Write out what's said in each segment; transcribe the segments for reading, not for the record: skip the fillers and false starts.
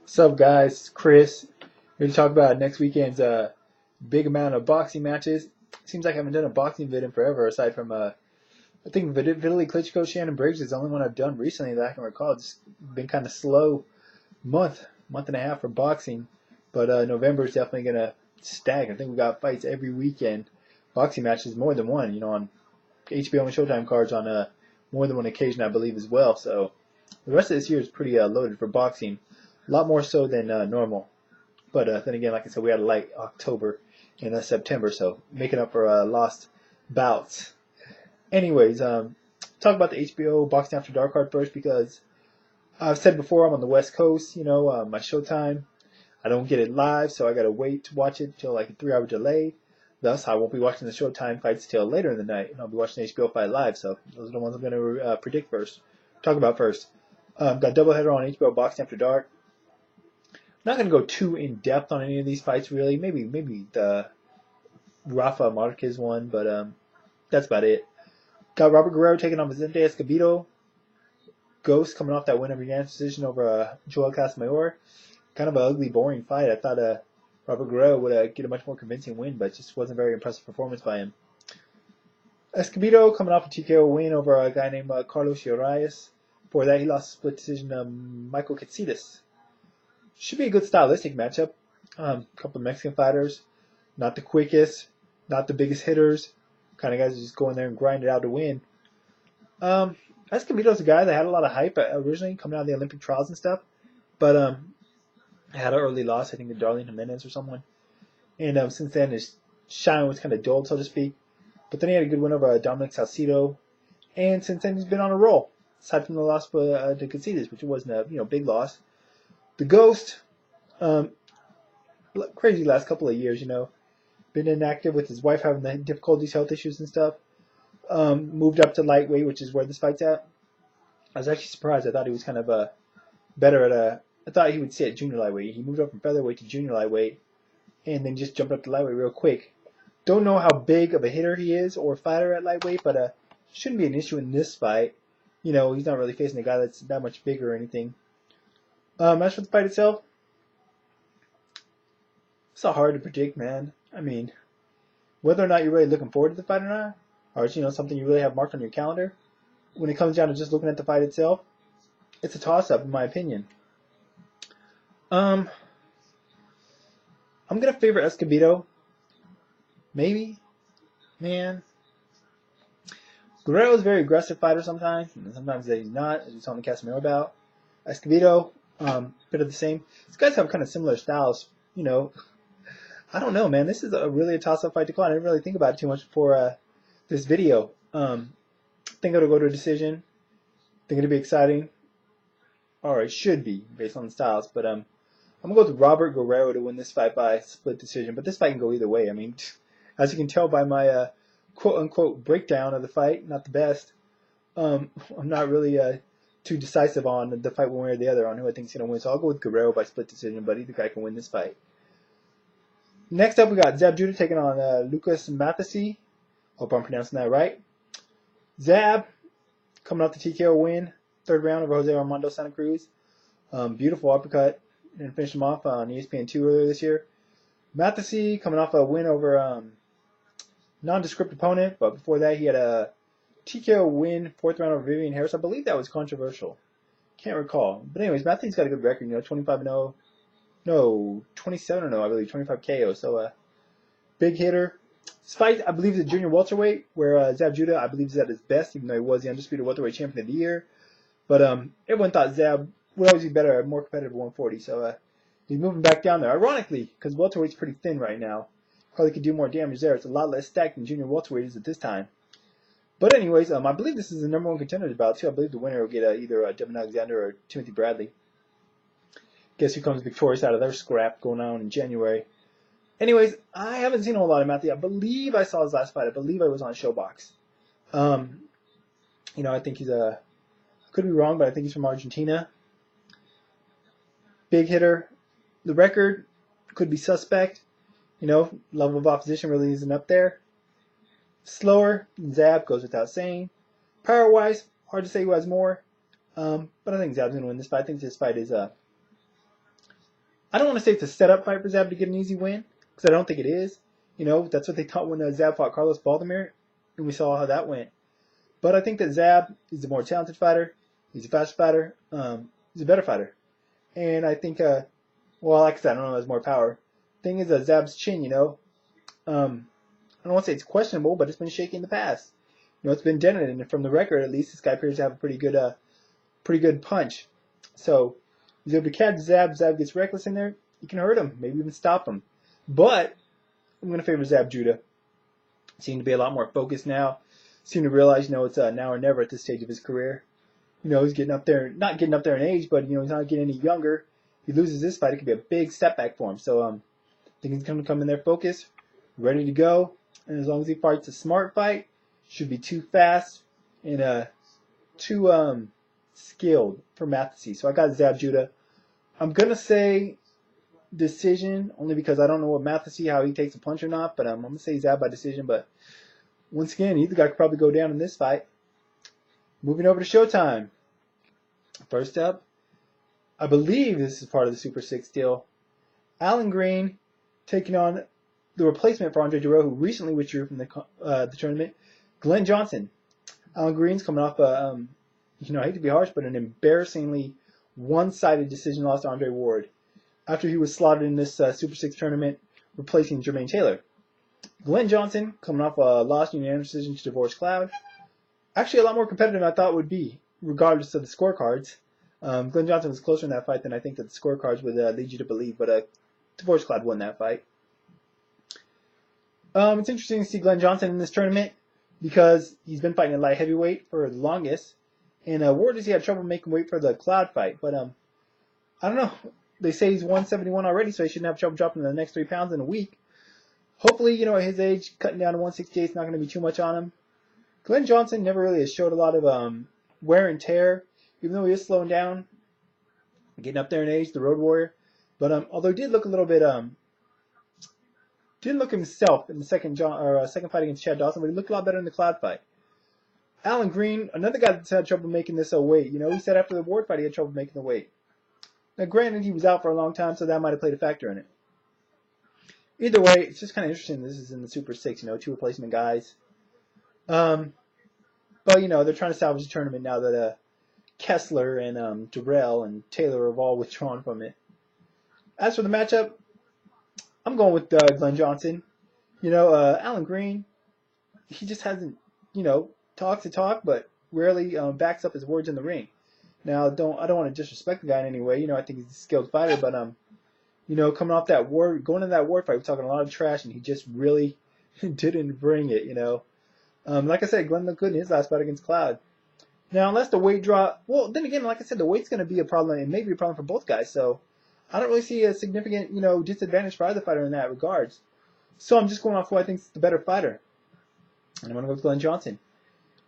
What's up, guys? Chris. We're going to talk about next weekend's big amount of boxing matches. Seems like I haven't done a boxing vid in forever, aside from I think Vitaly Klitschko, Shannon Briggs is the only one I've done recently that I can recall. It's been kind of slow month and a half for boxing, but November is definitely going to stack. I think we got fights every weekend, boxing matches, more than one. On HBO and Showtime cards on more than one occasion, I believe, as well. So the rest of this year is pretty loaded for boxing. A lot more so than normal. But then again, like I said, we had a light October and September, so making up for lost bouts. Anyways, talk about the HBO Boxing After Dark card first because I've said before I'm on the West Coast. My Showtime, I don't get it live, so I gotta wait to watch it till like a 3-hour delay. Thus, I won't be watching the Showtime fights till later in the night, and I'll be watching the HBO fight live. So those are the ones I'm gonna talk about first. Got a doubleheader on HBO Boxing After Dark. Not going to go too in depth on any of these fights, really. Maybe the Rafael Marquez one, but that's about it. Got Robert Guerrero taking on Vicente Escobedo. Ghost coming off that win of unanimous decision over Joel Casamayor. Kind of an ugly, boring fight. I thought Robert Guerrero would get a much more convincing win, but just wasn't a very impressive performance by him. Escobedo coming off a TKO win over a guy named Carlos Urias. Before that, he lost a split decision to Michael Katsidas. Should be a good stylistic matchup. A couple of Mexican fighters, not the quickest, not the biggest hitters, kind of guys who just go in there and grind it out to win. Escobedo's a guy that had a lot of hype originally coming out of the Olympic trials and stuff, but had an early loss, I think, to Darlene Jimenez or someone. And since then, his shine was kind of dulled, so to speak. But then he had a good win over Dominic Salcido, and since then he's been on a roll. Aside from the loss to Katsidas, which wasn't a big loss. The Ghost, crazy last couple of years, been inactive with his wife having the difficulties, health issues and stuff. Moved up to lightweight, which is where this fight's at. I was actually surprised. I thought he was kind of better at I thought he would stay at junior lightweight. He moved up from featherweight to junior lightweight, and then just jumped up to lightweight real quick. Don't know how big of a hitter he is or fighter at lightweight, but shouldn't be an issue in this fight. He's not really facing a guy that's that much bigger or anything. As for the fight itself, it's not hard to predict, man. I mean, whether or not you're really looking forward to the fight or not, or it's something you really have marked on your calendar, when it comes down to just looking at the fight itself, it's a toss-up in my opinion. I'm gonna favor Escobedo. Maybe, man. Guerrero's a very aggressive fighter sometimes, and sometimes he's not, as we saw in the Casemiro bout. Escobedo, bit of the same. These guys have kind of similar styles, I don't know, man. This is really a toss-up fight to call. I didn't really think about it too much before this video. Think it'll go to a decision. Think it'll be exciting. Or it should be, based on the styles. But I'm going to go with Robert Guerrero to win this fight by split decision. But this fight can go either way. I mean, as you can tell by my quote-unquote breakdown of the fight, not the best. I'm not really too decisive on the fight one way or the other on who I think is going to win. So I'll go with Guerrero by split decision, but either guy can win this fight. Next up, we got Zab Judah taking on Lucas Matthysse. Hope I'm pronouncing that right. Zab coming off the TKO win, third round over Jose Armando Santa Cruz. Beautiful uppercut and finished him off on ESPN2 earlier this year. Matthysse coming off a win over nondescript opponent, but before that he had a TKO win, fourth round over Vivian Harris. I believe that was controversial. Can't recall. But anyways, Matthysse got a good record, 25-0. No, 27-0, I believe, 25 KO. So, big hitter. This fight, I believe, is a junior welterweight, where Zab Judah, I believe, is at his best, even though he was the undisputed welterweight champion of the year. But everyone thought Zab would always be better, more competitive at 140. So, he's moving back down there. Ironically, because welterweight's pretty thin right now. Probably could do more damage there. It's a lot less stacked than junior welterweight is at this time. But anyways, I believe this is the number one contender bout, too. I believe the winner will get either Devin Alexander or Timothy Bradley. Guess who comes victorious out of their scrap going on in January. Anyways, I haven't seen a whole lot of Matthysse. I believe I saw his last fight. I believe I was on Showbox. I think he's could be wrong, but I think he's from Argentina. Big hitter. The record could be suspect. Level of opposition really isn't up there. Slower than Zab, goes without saying. Power-wise, hard to say who has more. But I think Zab's going to win this fight. I think this fight is I don't want to say it's a setup fight for Zab to get an easy win, because I don't think it is. You know, that's what they thought when Zab fought Carlos Baldomir, and we saw how that went. But I think that Zab is a more talented fighter. He's a faster fighter. He's a better fighter. And I think, well, like I said, I don't know if has more power. Thing is, Zab's chin, you know, I don't want to say it's questionable, but it's been shaky in the past. You know, it's been dented, and from the record, at least, this guy appears to have a pretty good punch. So he's able to catch Zab. Zab gets reckless in there. You can hurt him, maybe even stop him. But I'm going to favor Zab Judah. Seem to be a lot more focused now. Seem to realize, you know, it's now or never at this stage of his career. You know, he's getting up there, not getting up there in age, but, you know, he's not getting any younger. If he loses this fight, it could be a big setback for him. So I think he's going to come in there focused, ready to go. And as long as he fights a smart fight, should be too fast and too skilled for Matthysse. So I got Zab Judah. I'm going to say decision, only because I don't know what Matthysse, how he takes a punch or not, but I'm going to say Zab by decision. But once again, either guy could probably go down in this fight. Moving over to Showtime. First up, I believe this is part of the Super 6 deal. Alan Green taking on the replacement for Andre Duro, who recently withdrew from the tournament, Glenn Johnson. Alan Green's coming off you know, I hate to be harsh, but an embarrassingly one-sided decision loss to Andre Ward after he was slaughtered in this Super 6 tournament, replacing Jermaine Taylor. Glenn Johnson coming off a loss unanimous decision to Divorce Cloud. Actually, a lot more competitive than I thought it would be, regardless of the scorecards. Glenn Johnson was closer in that fight than I think that the scorecards would lead you to believe, but Divorce Cloud won that fight. It's interesting to see Glenn Johnson in this tournament because he's been fighting at light heavyweight for the longest, and Ward has had trouble making weight for the Cloud fight, but I don't know. They say he's 171 already, so he shouldn't have trouble dropping the next 3 pounds in a week. Hopefully, you know, at his age, cutting down to 168 is not going to be too much on him. Glenn Johnson never really has showed a lot of wear and tear, even though he is slowing down, getting up there in age, the Road Warrior. But although he did look a little bit, didn't look himself in the second fight against Chad Dawson, but he looked a lot better in the Cloud fight. Alan Green, another guy that's had trouble making this weight. You know, he said after the Ward fight he had trouble making the weight. Now, granted, he was out for a long time, so that might have played a factor in it. Either way, it's just kind of interesting. This is in the Super 6, you know, 2 replacement guys. But, you know, they're trying to salvage the tournament now that Kessler and Durrell and Taylor have all withdrawn from it. As for the matchup, I'm going with Glenn Johnson. You know, Alan Green, he just hasn't, you know, talks the talk, but rarely backs up his words in the ring. Now, I don't want to disrespect the guy in any way. You know, I think he's a skilled fighter, but you know, coming off that Ward, going into that Ward fight, we're talking a lot of trash, and he just really didn't bring it. You know, like I said, Glenn looked good in his last fight against Cloud. Now, unless the weight drop, well, then again, like I said, the weight's going to be a problem. It may be a problem for both guys. So I don't really see a significant, you know, disadvantage for either fighter in that regards. So I'm just going off who I think is the better fighter, and I'm going to go with Glenn Johnson.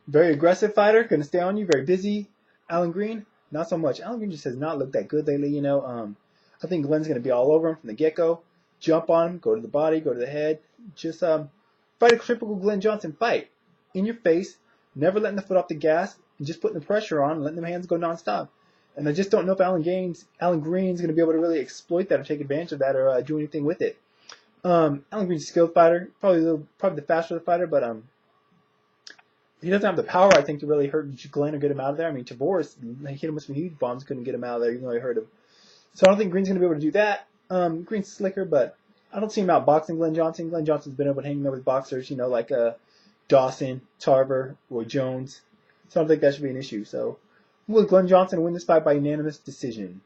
Very aggressive fighter, going to stay on you, very busy. Alan Green, not so much. Alan Green just has not looked that good lately, you know. I think Glenn's going to be all over him from the get-go. Jump on him, go to the body, go to the head. Just fight a typical Glenn Johnson fight. In your face, never letting the foot off the gas, and just putting the pressure on, letting the hands go nonstop. And I just don't know if Alan Green's going to be able to really exploit that or take advantage of that or do anything with it. Alan Green's a skilled fighter, probably the faster of the fighter, but he doesn't have the power, I think, to really hurt Glenn or get him out of there. I mean, Tavoris, he hit him with some huge bombs, couldn't get him out of there, even though he hurt him. So I don't think Green's going to be able to do that. Green's slicker, but I don't see him outboxing Glenn Johnson. Glenn Johnson's been able to hang there with boxers, you know, like Dawson, Tarver, Roy Jones. So I don't think that should be an issue. So I'm with Glenn Johnson to win this fight by unanimous decision.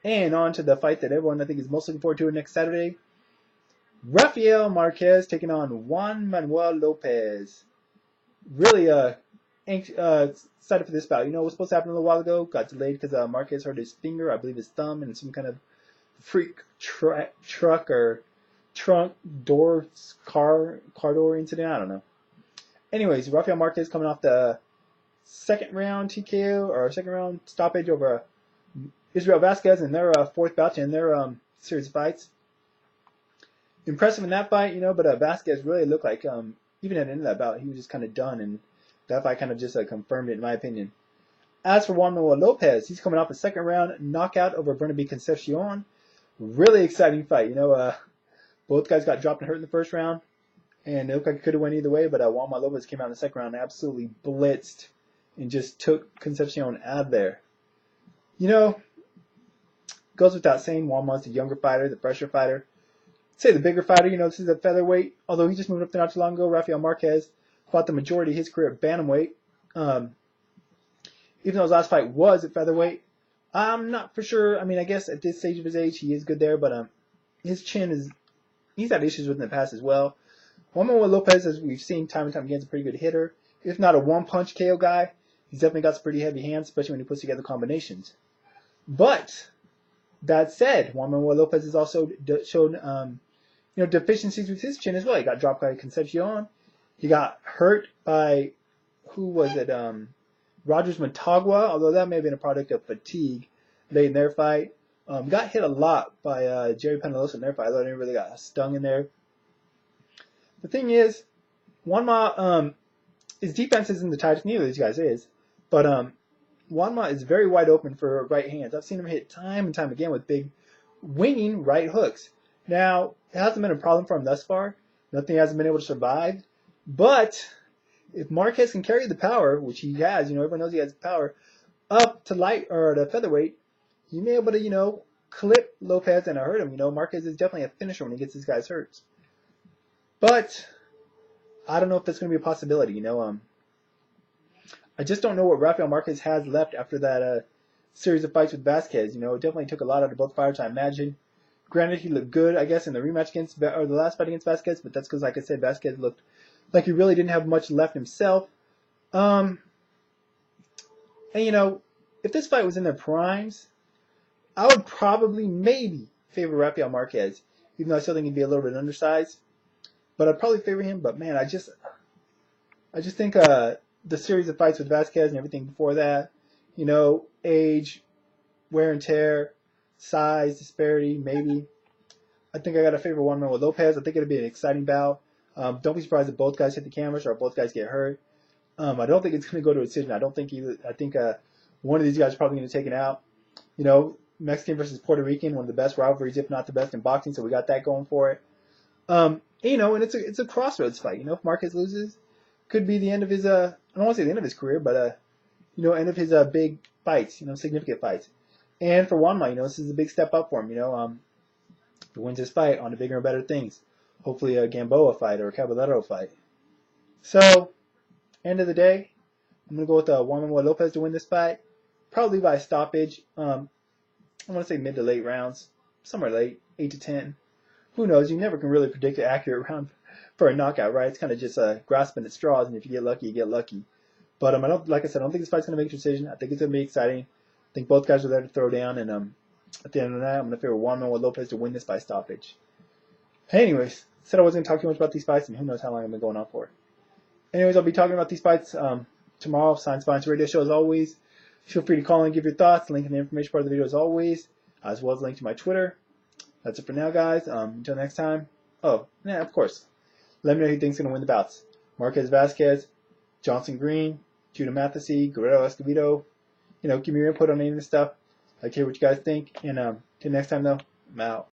And on to the fight that everyone, I think, is most looking forward to next Saturday. Rafael Marquez taking on Juan Manuel Lopez. Really excited for this bout. You know, it was supposed to happen a little while ago. Got delayed because Marquez hurt his finger, I believe his thumb, in some kind of freak truck or trunk door car door incident. I don't know. Anyways, Rafael Marquez coming off the second round TKO or second round stoppage over Israel Vasquez in their fourth bout in their series of fights. Impressive in that fight, you know, but Vasquez really looked like even at the end of that bout, he was just kind of done, and that fight kind of just confirmed it, in my opinion. As for Juan Manuel Lopez, he's coming off a second round knockout over Bernabé Concepcion. Really exciting fight. Both guys got dropped and hurt in the first round, and it looked like it could have went either way. But Juan Manuel Lopez came out in the second round and absolutely blitzed and just took Concepcion out of there. Goes without saying, Juan Manuel's the younger fighter, the fresher fighter. Say the bigger fighter. This is a featherweight. Although he just moved up there not too long ago. Rafael Marquez fought the majority of his career at bantamweight. Even though his last fight was at featherweight, I'm not for sure. I guess at this stage of his age, he is good there, but his chin is, he's had issues with in the past as well. Juan Manuel Lopez, as we've seen time and time again, is a pretty good hitter. If not a one-punch KO guy, he's definitely got some pretty heavy hands, especially when he puts together combinations. But that said, Juan Manuel Lopez has also shown deficiencies with his chin as well. He got dropped by Concepcion. He got hurt by, who was it? Rogers Montagua, although that may have been a product of fatigue late in their fight. Got hit a lot by Jerry Penalosa in their fight, although he really got stung in there. The thing is, Juanma, his defense isn't the tightest, neither of these guys is, but Juanma is very wide open for right hands. I've seen him hit time and time again with big winging right hooks. Now, it hasn't been a problem for him thus far. Nothing hasn't been able to survive. But if Marquez can carry the power, which he has, everyone knows he has power, up to light or to featherweight, he may be able to, clip Lopez and hurt him. Marquez is definitely a finisher when he gets his guys hurt. But I don't know if that's going to be a possibility. I just don't know what Rafael Marquez has left after that series of fights with Vasquez. It definitely took a lot out of both fighters, I imagine. Granted, he looked good, I guess, in the rematch or the last fight against Vasquez, but that's because, like I said, Vasquez looked like he really didn't have much left himself. And if this fight was in their primes, I would probably maybe favor Rafael Marquez, even though I still think he'd be a little bit undersized. But I'd probably favor him. But man, I just think the series of fights with Vasquez and everything before that, age, wear and tear, size disparity, maybe. I think I got to favor Juan Manuel Lopez. I think it'll be an exciting bout. Don't be surprised if both guys hit the cameras or both guys get hurt. I don't think it's going to go to a decision. I think one of these guys is probably going to take it out. Mexican versus Puerto Rican, one of the best rivalries, if not the best in boxing. So we got that going for it. And it's a crossroads fight. If Marquez loses, could be the end of his I don't want to say the end of his career, but end of his big fights. Significant fights. And for Juanma, this is a big step up for him. If he wins this fight on to bigger and better things. Hopefully a Gamboa fight or a Caballero fight. So, end of the day, I'm going to go with Juan Manuel Lopez to win this fight. Probably by stoppage. I want to say mid to late rounds. Somewhere late, 8 to 10. Who knows? You never can really predict an accurate round for a knockout, right? It's kind of just grasping at straws, and if you get lucky, you get lucky. But I don't think this fight's going to make a decision. I think it's going to be exciting. I think both guys are there to throw down, and at the end of the night, I'm going to favor Juan Manuel Lopez to win this by stoppage. Anyways, said I wasn't going to talk too much about these fights, and who knows how long I've been going on for. Anyways, I'll be talking about these fights tomorrow. Science Violence Radio Show as always. Feel free to call and give your thoughts. Link in the information part of the video as always, as well as link to my Twitter. That's it for now, guys. Until next time. Oh, yeah, of course. Let me know who you think's going to win the bouts. Marquez Vasquez, Johnson Green, Judah Matthysse, Guerrero Escobedo. Give me your input on any of this stuff. I care what you guys think. And until next time, though, I'm out.